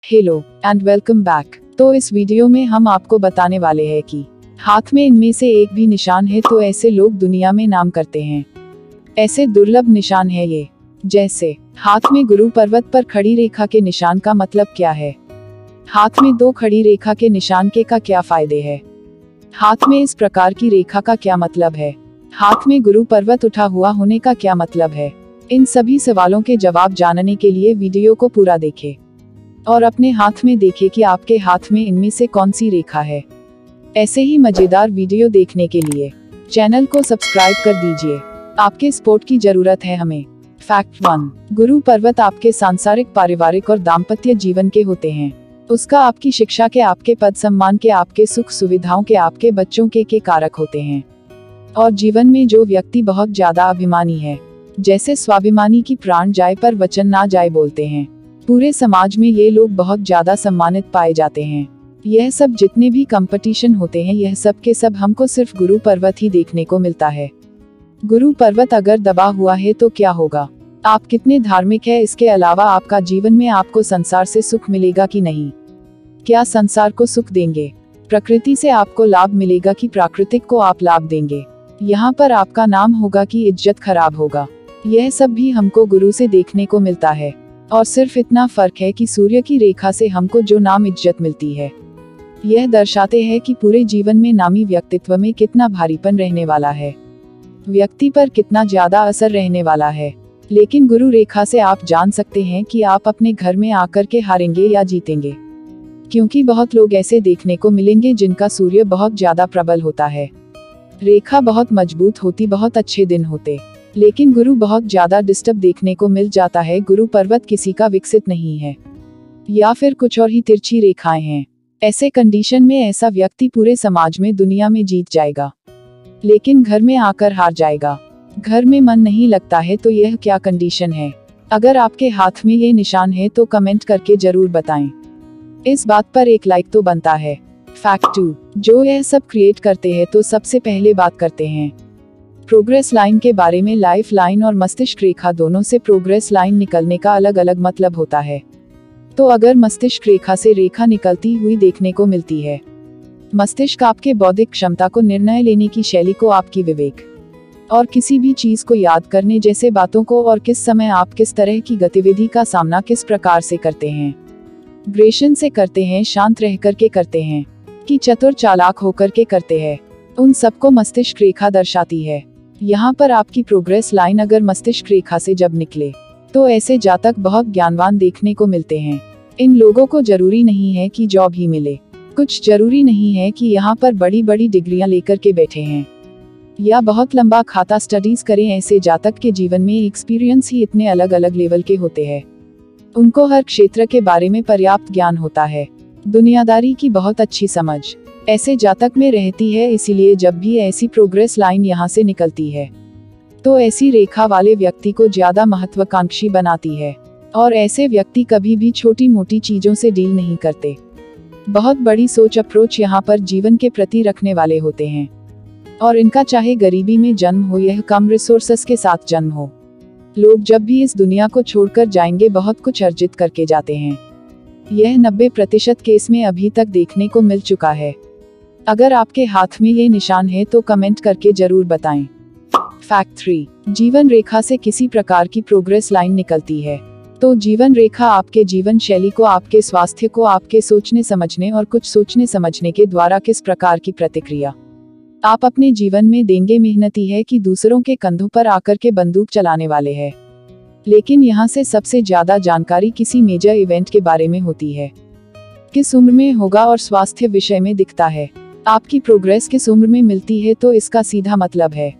Hello and welcome back. तो इस video में हम आपको बताने वाले हैं कि हाथ में इनमें से एक भी निशान है तो ऐसे लोग दुनिया में नाम करते हैं। ऐसे दुर्लभ निशान है ये, जैसे हाथ में गुरु पर्वत पर खड़ी रेखा के निशान का मतलब क्या है। हाथ में दो खड़ी रेखा के निशान के का क्या फायदे है। हाथ में इस प्रकार की रेखा का क्या मतलब है। हाथ में गुरु पर्वत उठा हुआ होने का क्या मतलब है। इन सभी सवालों के जवाब जानने के लिए वीडियो को पूरा देखें और अपने हाथ में देखें कि आपके हाथ में इनमें से कौन सी रेखा है। ऐसे ही मजेदार वीडियो देखने के लिए चैनल को सब्सक्राइब कर दीजिए। आपके सपोर्ट की जरूरत है हमें। फैक्ट 1, गुरु पर्वत आपके सांसारिक, पारिवारिक और दाम्पत्य जीवन के होते हैं। उसका आपकी शिक्षा के, आपके पद सम्मान के, आपके सुख सुविधाओं के, आपके बच्चों के कारक होते हैं। और जीवन में जो व्यक्ति बहुत ज्यादा अभिमानी है, जैसे स्वाभिमानी की प्राण जाए पर वचन ना जाए बोलते हैं, पूरे समाज में ये लोग बहुत ज्यादा सम्मानित पाए जाते हैं। यह सब जितने भी कंपटीशन होते हैं, यह सब के सब हमको सिर्फ गुरु पर्वत ही देखने को मिलता है। गुरु पर्वत अगर दबा हुआ है तो क्या होगा। आप कितने धार्मिक है, इसके अलावा आपका जीवन में आपको संसार से सुख मिलेगा कि नहीं। क्या संसार को सुख देंगे। प्रकृति से आपको लाभ मिलेगा कि प्राकृतिक को आप लाभ देंगे। यहाँ पर आपका नाम होगा कि इज्जत खराब होगा। यह सब भी हमको गुरु से देखने को मिलता है। और सिर्फ इतना फर्क है कि सूर्य की रेखा से हमको जो नाम इज्जत मिलती है, यह दर्शाते हैं कि पूरे जीवन में नामी व्यक्तित्व में कितना भारीपन रहने वाला है, व्यक्ति पर कितना ज्यादा असर रहने वाला है। लेकिन गुरु रेखा से आप जान सकते हैं कि आप अपने घर में आकर के हारेंगे या जीतेंगे, क्योंकि बहुत लोग ऐसे देखने को मिलेंगे जिनका सूर्य बहुत ज्यादा प्रबल होता है, रेखा बहुत मजबूत होती, बहुत अच्छे दिन होते, लेकिन गुरु बहुत ज्यादा डिस्टर्ब देखने को मिल जाता है। गुरु पर्वत किसी का विकसित नहीं है या फिर कुछ और ही तिरछी रेखाएं हैं। ऐसे कंडीशन में ऐसा व्यक्ति पूरे समाज में, दुनिया में जीत जाएगा, लेकिन घर में आकर हार जाएगा। घर में मन नहीं लगता है तो यह क्या कंडीशन है। अगर आपके हाथ में ये निशान है तो कमेंट करके जरूर बताएं। इस बात पर एक लाइक तो बनता है। फैक्ट 2, जो यह सब क्रिएट करते हैं तो सबसे पहले बात करते हैं प्रोग्रेस लाइन के बारे में। लाइफ लाइन और मस्तिष्क रेखा दोनों से प्रोग्रेस लाइन निकलने का अलग अलग मतलब होता है। तो अगर मस्तिष्क रेखा से रेखा निकलती हुई देखने को मिलती है, मस्तिष्क आपके बौद्धिक क्षमता को, निर्णय लेने की शैली को, आपकी विवेक और किसी भी चीज को याद करने जैसे बातों को, और किस समय आप किस तरह की गतिविधि का सामना किस प्रकार से करते हैं, ग्रेशन से करते हैं, शांत रह करके करते हैं कि चतुर चालाक होकर के करते हैं, उन सबको मस्तिष्क रेखा दर्शाती है। यहाँ पर आपकी प्रोग्रेस लाइन अगर मस्तिष्क रेखा से जब निकले तो ऐसे जातक बहुत ज्ञानवान देखने को मिलते हैं। इन लोगों को जरूरी नहीं है कि जॉब ही मिले, कुछ जरूरी नहीं है कि यहाँ पर बड़ी बड़ी डिग्रियां लेकर के बैठे हैं या बहुत लंबा खाता स्टडीज करें। ऐसे जातक के जीवन में एक्सपीरियंस ही इतने अलग अलग लेवल के होते हैं। उनको हर क्षेत्र के बारे में पर्याप्त ज्ञान होता है, दुनियादारी की बहुत अच्छी समझ ऐसे जातक में रहती है। इसीलिए जब भी ऐसी प्रोग्रेस लाइन यहाँ से निकलती है तो ऐसी रेखा वाले व्यक्ति को ज्यादा महत्वाकांक्षी बनाती है। और ऐसे व्यक्ति कभी भी छोटी मोटी चीजों से डील नहीं करते, बहुत बड़ी सोच, अप्रोच यहाँ पर जीवन के प्रति रखने वाले होते हैं। और इनका चाहे गरीबी में जन्म हो या कम रिसोर्सेस के साथ जन्म हो, लोग जब भी इस दुनिया को छोड़कर जाएंगे बहुत कुछ अर्जित करके जाते हैं। यह 90% केस में अभी तक देखने को मिल चुका है। अगर आपके हाथ में ये निशान है तो कमेंट करके जरूर बताएं। फैक्ट 3, जीवन रेखा से किसी प्रकार की प्रोग्रेस लाइन निकलती है तो जीवन रेखा आपके जीवन शैली को, आपके स्वास्थ्य को, आपके सोचने समझने और कुछ सोचने समझने के द्वारा किस प्रकार की प्रतिक्रिया आप अपने जीवन में देंगे। मेहनती है कि दूसरों के कंधों पर आकर के बंदूक चलाने वाले हैं। लेकिन यहाँ से सबसे ज्यादा जानकारी किसी मेजर इवेंट के बारे में होती है, किस उम्र में होगा, और स्वास्थ्य विषय में दिखता है। आपकी प्रोग्रेस किस उम्र में मिलती है तो इसका सीधा मतलब है,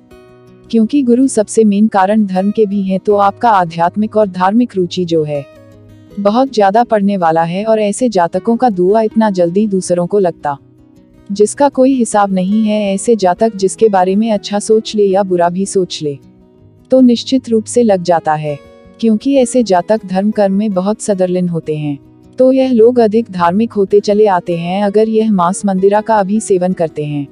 क्योंकि गुरु सबसे मेन कारण धर्म के भी हैं, तो आपका आध्यात्मिक और धार्मिक रुचि जो है बहुत ज्यादा पढ़ने वाला है। और ऐसे जातकों का दुआ इतना जल्दी दूसरों को लगता, जिसका कोई हिसाब नहीं है। ऐसे जातक जिसके बारे में अच्छा सोच ले या बुरा भी सोच ले तो निश्चित रूप से लग जाता है, क्योंकि ऐसे जातक धर्म कर्म में बहुत सदर्लिन होते हैं। तो यह लोग अधिक धार्मिक होते चले आते हैं अगर यह मांस मंदिरा का अभी सेवन करते हैं।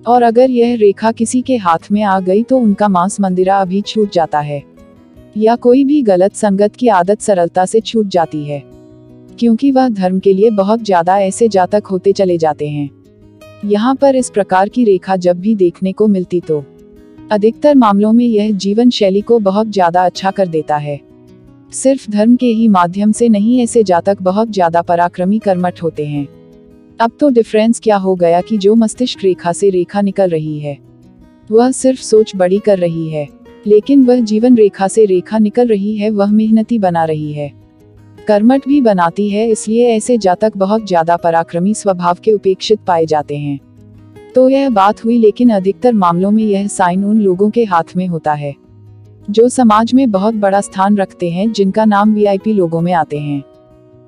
और अगर यह रेखा किसी के हाथ में आ गई तो उनका मांस मंदिरा अभी छूट जाता है, या कोई भी गलत संगत की आदत सरलता से छूट जाती है। क्योंकि वह धर्म के लिए बहुत ज्यादा ऐसे जातक होते चले जाते हैं। यहाँ पर इस प्रकार की रेखा जब भी देखने को मिलती तो अधिकतर मामलों में यह जीवन शैली को बहुत ज्यादा अच्छा कर देता है। सिर्फ धर्म के ही माध्यम से नहीं, ऐसे जातक बहुत ज्यादा पराक्रमी कर्मठ होते हैं। अब तो डिफरेंस क्या हो गया कि जो मस्तिष्क रेखा से रेखा निकल रही है वह सिर्फ सोच बड़ी कर रही है, लेकिन वह जीवन रेखा से रेखा निकल रही है वह मेहनती बना रही है, कर्मठ भी बनाती है। इसलिए ऐसे जातक बहुत ज्यादा पराक्रमी स्वभाव के उपेक्षित पाए जाते हैं। तो यह बात हुई, लेकिन अधिकतर मामलों में यह साइन उन लोगों के हाथ में होता है जो समाज में बहुत बड़ा स्थान रखते हैं, जिनका नाम वीआईपी लोगों में आते हैं।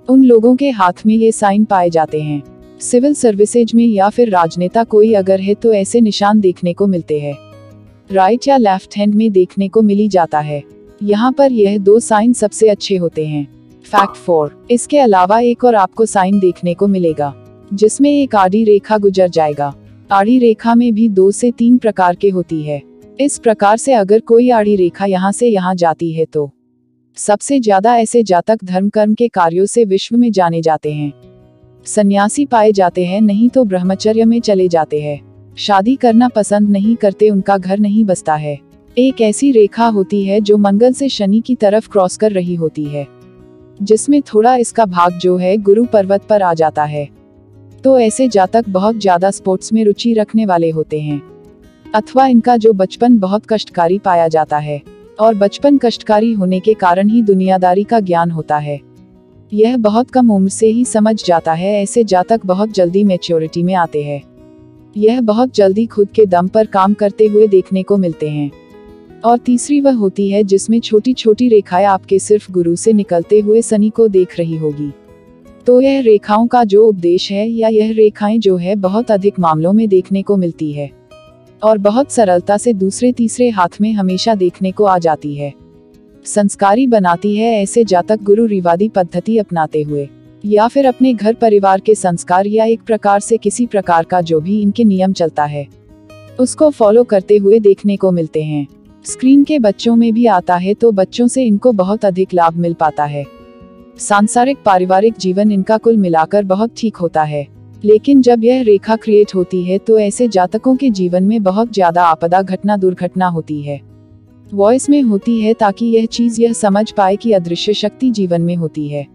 उन लोगों के हाथ में ये साइन पाए जाते हैं। सिविल सर्विसेज में या फिर राजनेता कोई अगर है तो ऐसे निशान देखने को मिलते हैं। राइट या लेफ्ट हैंड में देखने को मिली जाता है। यहाँ पर यह 2 साइन सबसे अच्छे होते हैं। फैक्ट 4, इसके अलावा एक और आपको साइन देखने को मिलेगा जिसमें एक आड़ी रेखा गुजर जाएगा। आड़ी रेखा में भी 2 से 3 प्रकार के होती है। इस प्रकार से अगर कोई आड़ी रेखा यहाँ से यहाँ जाती है तो सबसे ज्यादा ऐसे जातक धर्म कर्म के कार्यों से विश्व में जाने जाते हैं, सन्यासी पाए जाते हैं, नहीं तो ब्रह्मचर्य में चले जाते हैं। शादी करना पसंद नहीं करते, उनका घर नहीं बसता है। एक ऐसी रेखा होती है जो मंगल से शनि की तरफ क्रॉस कर रही होती है, जिसमें थोड़ा इसका भाग जो है गुरु पर्वत पर आ जाता है। तो ऐसे जातक बहुत ज्यादा स्पोर्ट्स में रुचि रखने वाले होते हैं, अथवा इनका जो बचपन बहुत कष्टकारी पाया जाता है, और बचपन कष्टकारी होने के कारण ही दुनियादारी का ज्ञान होता है। यह बहुत कम उम्र से ही समझ जाता है। ऐसे जातक बहुत जल्दी मैच्योरिटी में आते हैं। यह बहुत जल्दी खुद के दम पर काम करते हुए देखने को मिलते हैं। और तीसरी वह होती है जिसमें छोटी छोटी रेखाएं आपके सिर्फ गुरु से निकलते हुए शनि को देख रही होगी। तो यह रेखाओं का जो उपदेश है या यह रेखाएं जो है बहुत अधिक मामलों में देखने को मिलती है और बहुत सरलता से दूसरे तीसरे हाथ में हमेशा देखने को आ जाती है। संस्कारी बनाती है ऐसे जातक गुरु रिवादी पद्धति अपनाते हुए या फिर अपने घर परिवार के संस्कार या एक प्रकार से किसी प्रकार का जो भी इनके नियम चलता है उसको फॉलो करते हुए देखने को मिलते हैं। स्क्रीन के बच्चों में भी आता है तो बच्चों से इनको बहुत अधिक लाभ मिल पाता है। सांसारिक पारिवारिक जीवन इनका कुल मिलाकर बहुत ठीक होता है। लेकिन जब यह रेखा क्रिएट होती है तो ऐसे जातकों के जीवन में बहुत ज्यादा आपदा घटना दुर्घटना होती है। वॉइस में होती है ताकि यह चीज यह समझ पाए कि अदृश्य शक्ति जीवन में होती है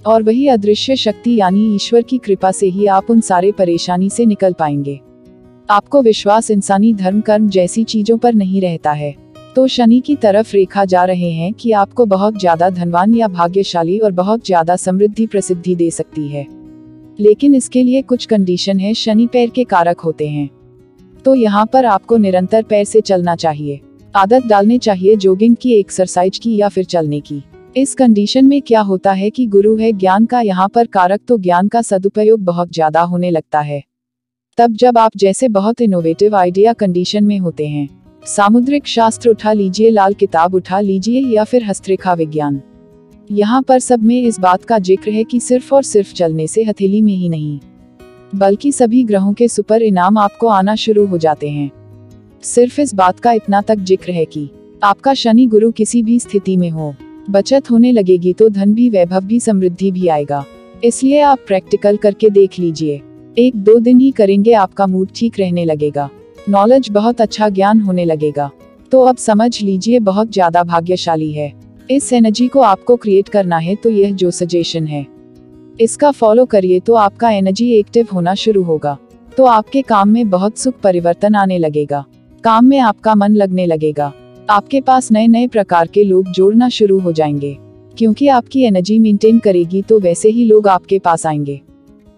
और वही अदृश्य शक्ति यानी ईश्वर की कृपा से ही आप उन सारे परेशानी से निकल पाएंगे। आपको विश्वास इंसानी धर्म कर्म जैसी चीजों पर नहीं रहता है तो शनि की तरफ रेखा जा रहे हैं कि आपको बहुत ज्यादा धनवान या भाग्यशाली और बहुत ज्यादा समृद्धि प्रसिद्धि दे सकती है। लेकिन इसके लिए कुछ कंडीशन है। शनि पैर के कारक होते हैं तो यहाँ पर आपको निरंतर पैर से चलना चाहिए, आदत डालनी चाहिए जॉगिंग की, एक्सरसाइज की या फिर चलने की। इस कंडीशन में क्या होता है कि गुरु है ज्ञान का यहाँ पर कारक, तो ज्ञान का सदुपयोग बहुत ज्यादा होने लगता है तब जब आप जैसे बहुत इनोवेटिव आइडिया कंडीशन में होते हैं। सामुद्रिक शास्त्र उठा लीजिए, लाल किताब उठा लीजिए या फिर हस्तरेखा विज्ञान, यहाँ पर सब में इस बात का जिक्र है कि सिर्फ और सिर्फ चलने से हथेली में ही नहीं बल्कि सभी ग्रहों के सुपर इनाम आपको आना शुरू हो जाते हैं। सिर्फ इस बात का इतना तक जिक्र है कि आपका शनि गुरु किसी भी स्थिति में हो, बचत होने लगेगी तो धन भी, वैभव भी, समृद्धि भी आएगा। इसलिए आप प्रैक्टिकल करके देख लीजिए, 1-2 दिन ही करेंगे आपका मूड ठीक रहने लगेगा, नॉलेज बहुत अच्छा ज्ञान होने लगेगा। तो अब समझ लीजिए बहुत ज्यादा भाग्यशाली है। इस एनर्जी को आपको क्रिएट करना है तो यह जो सजेशन है इसका फॉलो करिए तो आपका एनर्जी एक्टिव होना शुरू होगा। तो आपके काम में बहुत सुख परिवर्तन आने लगेगा, काम में आपका मन लगने लगेगा, आपके पास नए नए प्रकार के लोग जोड़ना शुरू हो जाएंगे क्योंकि आपकी एनर्जी मेंटेन करेगी तो वैसे ही लोग आपके पास आएंगे।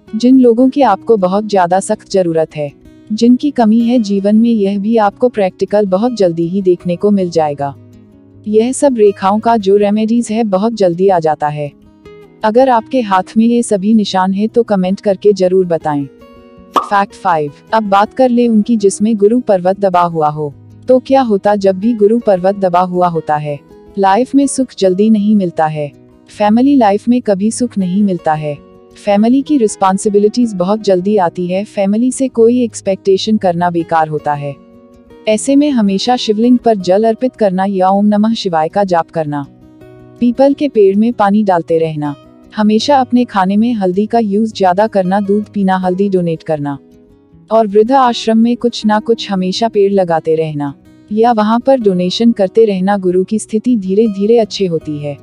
जिन लोगों की आपको बहुत ज्यादा सख्त जरूरत है, जिनकी कमी है जीवन में, यह भी आपको प्रैक्टिकल बहुत जल्दी ही देखने को मिल जाएगा। यह सब रेखाओं का जो रेमेडीज है बहुत जल्दी आ जाता है। अगर आपके हाथ में ये सभी निशान है तो कमेंट करके जरूर बताएं। फैक्ट 5, अब बात कर ले उनकी जिसमें गुरु पर्वत दबा हुआ हो। तो क्या होता जब भी गुरु पर्वत दबा हुआ होता है? लाइफ में सुख जल्दी नहीं मिलता है, फैमिली लाइफ में कभी सुख नहीं मिलता है, फैमिली की रिस्पॉन्सिबिलिटीज बहुत जल्दी आती है, फैमिली से कोई एक्सपेक्टेशन करना बेकार होता है। ऐसे में हमेशा शिवलिंग पर जल अर्पित करना या ओम नमः शिवाय का जाप करना, पीपल के पेड़ में पानी डालते रहना, हमेशा अपने खाने में हल्दी का यूज ज्यादा करना, दूध पीना, हल्दी डोनेट करना और वृद्धा आश्रम में कुछ ना कुछ हमेशा पेड़ लगाते रहना या वहां पर डोनेशन करते रहना। गुरु की स्थिति धीरे धीरे अच्छी होती है।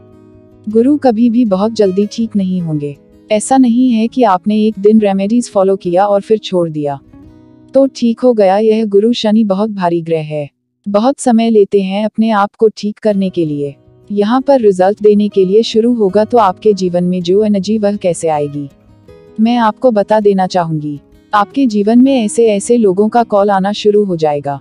गुरु कभी भी बहुत जल्दी ठीक नहीं होंगे। ऐसा नहीं है कि आपने एक दिन रेमेडीज फॉलो किया और फिर छोड़ दिया तो ठीक हो गया। यह गुरु शनि बहुत भारी ग्रह है, बहुत समय लेते हैं अपने आप को ठीक करने के लिए। यहाँ पर रिजल्ट देने के लिए शुरू होगा तो आपके जीवन में जो एनर्जी वह कैसे आएगी मैं आपको बता देना चाहूंगी। आपके जीवन में ऐसे ऐसे लोगों का कॉल आना शुरू हो जाएगा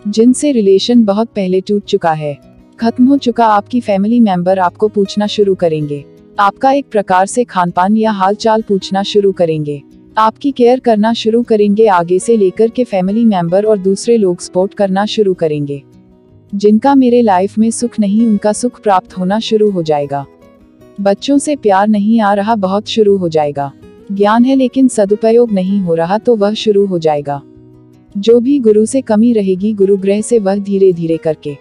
जिनसे रिलेशन बहुत पहले टूट चुका है, खत्म हो चुका। आपकी फैमिली मेंबर आपको पूछना शुरू करेंगे, आपका एक प्रकार से खानपान या हालचाल पूछना शुरू करेंगे, आपकी केयर करना शुरू करेंगे। आगे से लेकर के फैमिली मेंबर और दूसरे लोग सपोर्ट करना शुरू करेंगे। जिनका मेरे लाइफ में सुख नहीं उनका सुख प्राप्त होना शुरू हो जाएगा। बच्चों से प्यार नहीं आ रहा, बहुत शुरू हो जाएगा। ज्ञान है लेकिन सदुपयोग नहीं हो रहा तो वह शुरू हो जाएगा। जो भी गुरु से कमी रहेगी गुरु ग्रह से वह धीरे धीरे करके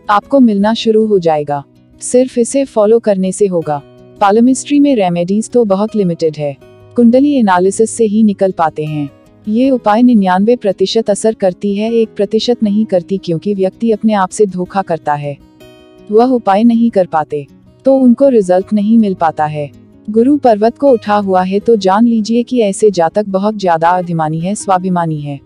आपको मिलना शुरू हो जाएगा। सिर्फ इसे फॉलो करने से होगा। पालमिस्ट्री में रेमेडीज तो बहुत लिमिटेड है, कुंडली एनालिसिस से ही निकल पाते हैं। ये उपाय 99% असर करती है, 1% नहीं करती, क्योंकि व्यक्ति अपने आप से धोखा करता है। वह उपाय नहीं कर पाते तो उनको रिजल्ट नहीं मिल पाता है। गुरु पर्वत को उठा हुआ है तो जान लीजिए कि ऐसे जातक बहुत ज्यादा अभिमानी है, स्वाभिमानी है।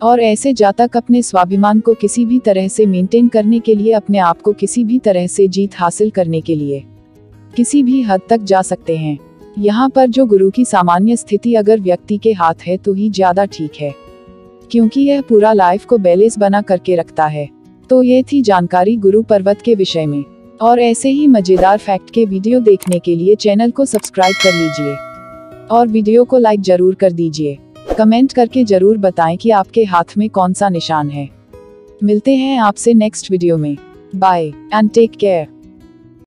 और ऐसे जातक अपने स्वाभिमान को किसी भी तरह से मेंटेन करने के लिए, अपने आप को किसी भी तरह से जीत हासिल करने के लिए किसी भी हद तक जा सकते हैं। यहाँ पर जो गुरु की सामान्य स्थिति अगर व्यक्ति के हाथ है तो ही ज्यादा ठीक है, क्योंकि यह पूरा लाइफ को बैलेंस बना करके रखता है। तो ये थी जानकारी गुरु पर्वत के विषय में। और ऐसे ही मजेदार फैक्ट के वीडियो देखने के लिए चैनल को सब्सक्राइब कर लीजिए और वीडियो को लाइक जरूर कर दीजिए। कमेंट करके जरूर बताएं कि आपके हाथ में कौन सा निशान है। मिलते हैं आपसे नेक्स्ट वीडियो में। Bye and take care.